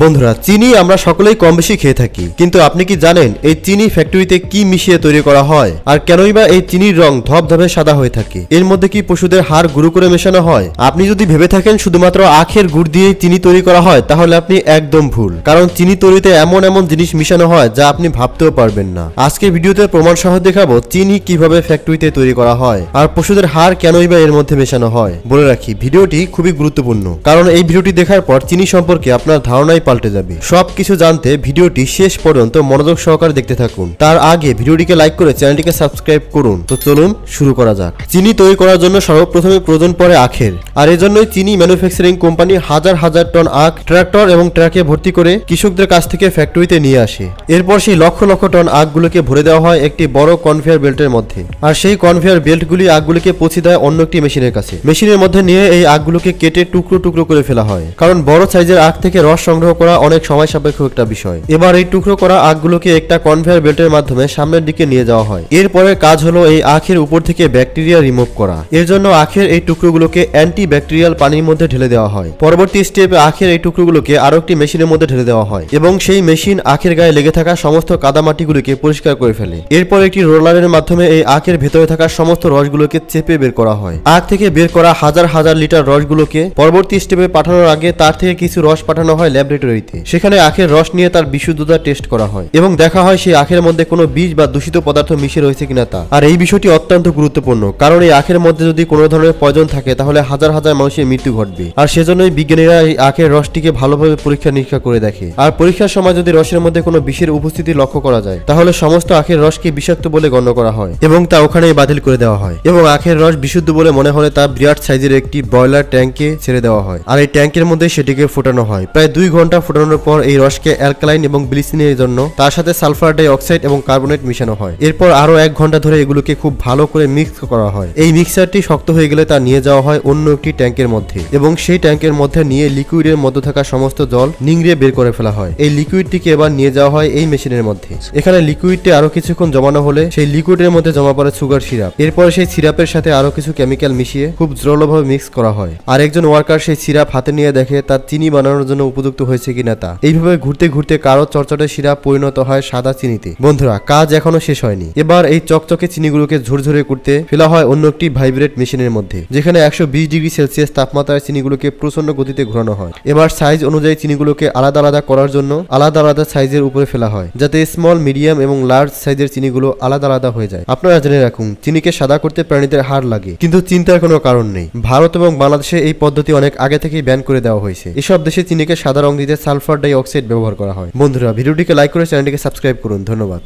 বন্ধুরা, চিনি আমরা সকলেই কম বেশি খেয়ে থাকি, কিন্তু আপনি কি জানেন এই চিনি ফ্যাক্টরিতে কি মিশিয়ে তৈরি করা হয় আর কেনই বা এই চিনির রং ধবধবে সাদা হয়ে থাকে? এর মধ্যে কি পশুদের হাড় গুঁড়ো করে মেশানো হয়? আপনি যদি ভেবে থাকেন শুধুমাত্র আখের গুড় দিয়ে চিনি তৈরি করা হয়, তাহলে আপনি একদম ভুল। কারণ চিনি তৈরিতে এমন এমন জিনিস মিশানো হয় যা আপনি ভাবতেও পারবেন না। আজকে ভিডিওতে প্রমাণ সহ দেখাবো চিনি কিভাবে ফ্যাক্টরিতে তৈরি করা হয় আর পশুদের হাড় কেনই বা এর মধ্যে মেশানো হয়। বলে রাখি, ভিডিওটি খুবই গুরুত্বপূর্ণ, কারণ এই ভিডিওটি দেখার পর চিনি সম্পর্কে আপনার ধারণাই পাল্টে যাবে। সবকিছু জানতে ভিডিওটি শেষ পর্যন্ত মনোযোগ সহকারে দেখতে থাকুন। তার আগে ভিডিওটিকে লাইক করে চ্যানেলটিকে সাবস্ক্রাইব করুন। তো চলুন শুরু করা যাক। চিনি তৈরি করার জন্য সর্বপ্রথমে প্রয়োজন পড়ে আখের, আর এজন্যই চিনি ম্যানুফ্যাকচারিং কোম্পানি হাজার হাজার টন আখ ট্রাক্টর এবং ট্রাকে ভর্তি করে কৃষকদের কাছ থেকে ফ্যাক্টরিতে নিয়ে আসে। এরপর সেই লক্ষ লক্ষ টন আখগুলোকে ভরে দেওয়া হয় একটি বড় কনভেয়ার বেল্টের মধ্যে, আর সেই কনভেয়ার বেল্টগুলি আখগুলিকে পৌঁছে দেয় অন্য একটি মেশিনের কাছে। মেশিনের মধ্যে নিয়ে এই আখগুলোকে কেটে টুকরো টুকরো করে ফেলা হয়, কারণ বড় সাইজের আখ থেকে রস সংগ্রহ করা অনেক সময় সাপেক্ষ একটা বিষয়। এবার এই টুকরো করা আখগুলোকে একটা কনভেয়ার বেল্টের মাধ্যমে সামনের দিকে নিয়ে যাওয়া হয়। এরপরে কাজ হলো এই আখের উপর থেকে ব্যাকটেরিয়া রিমুভ করা। এর জন্য আখের এই টুকরোগুলোকে অ্যান্টি ব্যাকটেরিয়াল পানির মধ্যে ঢেলে দেওয়া হয়। পরবর্তী স্টেপে আখের এই টুকরোগুলোকে আরো একটি মেশিনের মধ্যে ঢেলে দেওয়া হয় এবং সেই মেশিন আখের গায়ে লেগে থাকা সমস্ত কাদামাটিগুলোকে পরিষ্কার করে ফেলে। এরপর একটি রোলারের মাধ্যমে এই আখের ভেতরে থাকা সমস্ত রসগুলোকে চেপে বের করা হয়। আখ থেকে বের করা হাজার হাজার লিটার রসগুলোকে পরবর্তী স্টেপে পাঠানোর আগে তার থেকে কিছু রস পাঠানো হয় ল্যাবরেটরিতে। সেখানে আখের রস নিয়ে তার বিশুদ্ধতা টেস্ট করা হয় এবং দেখা হয় সেই আখের মধ্যে কোনো বীজ বা দূষিত পদার্থ মিশে রয়েছে কিনা তা। আর এই বিষয়টি অত্যন্ত গুরুত্বপূর্ণ, কারণ এই আখের মধ্যে যদি কোনো ধরনের পয়জন থাকে তাহলে হাজার হাজার মানুষের মৃত্যু ঘটবে। আর সেজন্যই বিজ্ঞানীরা এই আখের রসটিকে ভালোভাবে পরীক্ষা নিরীক্ষা করে দেখে। আর পরীক্ষার সময় যদি রসের মধ্যে কোনো বিষের উপস্থিতি লক্ষ্য করা যায়, তাহলে সমস্ত আখের রসকে বিষাক্ত বলে গণ্য করা হয় এবং তা ওখানেই বাতিল করে দেওয়া হয়। এবং আখের রস বিশুদ্ধ বলে মনে হলে তা বিরাট সাইজের একটি বয়লার ট্যাঙ্কে ছেড়ে দেওয়া হয়, আর এই ট্যাঙ্কের মধ্যে সেটিকে ফোটানো হয়। প্রায় 2 ঘন্টা ফোটানোর পর এই রসকে অ্যালকালাইন এবং ব্লিচিংয়ের জন্য তার সাথে সালফার ডাই অক্সাইড এবং কার্বনেট মিশানো হয়। এরপর আরো 1 ঘন্টা ধরে এগুলোকে খুব ভালো করে মিক্স করা হয়। এই মিক্সারটি শক্ত হয়ে গেলে তা নিয়ে যাওয়া হয় অন্য একটি ট্যাঙ্কের মধ্যে এবং সেই ট্যাঙ্কের মধ্যে নিয়ে লিকুইডের মধ্যে থাকা সমস্ত জল নিংড়িয়ে বের করে ফেলা হয়। এই লিকুইডটিকে এবার নিয়ে যাওয়া হয় এই মেশিনের মধ্যে। এখানে লিকুইডটি আরো কিছুক্ষণ জমানো হলে সেই লিকুইডের মধ্যে জমা পড়ে সুগার সিরাপ। এরপর সেই সিরাপের সাথে আরো কিছু কেমিক্যাল মিশিয়ে খুব জোরালোভাবে মিক্স করা হয়, আর একজন ওয়ার্কার সেই সিরাপ হাতে নিয়ে দেখে তার চিনি বানানোর জন্য উপযুক্ত হয়েছে কিনা তা। এইভাবে ঘুরতে ঘুরতে কারো চটচটে সিরাপ পরিণত হয় সাদা চিনিতে। বন্ধুরা, কাজ এখনো শেষ হয়নি। এবার এই চকচকে চিনিগুলোকে ঝুরঝুরে করতে ফেলা হয় অন্য একটি ভাইব্রেট মেশিনের মধ্যে, যেখানে 120 ডিগ্রি সেলসিয়াস তাপমাত্রায় চিনিগুলোকে প্রচন্ড গতিতে ঘোরানো হয়। এবার সাইজ অনুযায়ী চিনিগুলোকে আলাদা আলাদা করার জন্য আলাদা আলাদা সাইজের উপরে ফেলা হয়, যাতে স্মল, মিডিয়াম এবং লার্জ সাইজের চিনিগুলো আলাদা আলাদা হয়ে যায়। আপনারা জেনে রাখুন, চিনিকে সাদা করতে প্রাণীদের হাড় লাগে, কিন্তু চিন্তার কোনো কারণ নেই। ভারত এবং বাংলাদেশে এই পদ্ধতি অনেক আগে থেকেই ব্যান করে দেওয়া হয়েছে। এসব দেশে চিনিকে সাদা রং দিতে সালফার ডাই অক্সাইড ব্যবহার করা হয়। বন্ধুরা, ভিডিওটিকে লাইক করে চ্যানেলটিকে সাবস্ক্রাইব করুন। ধন্যবাদ।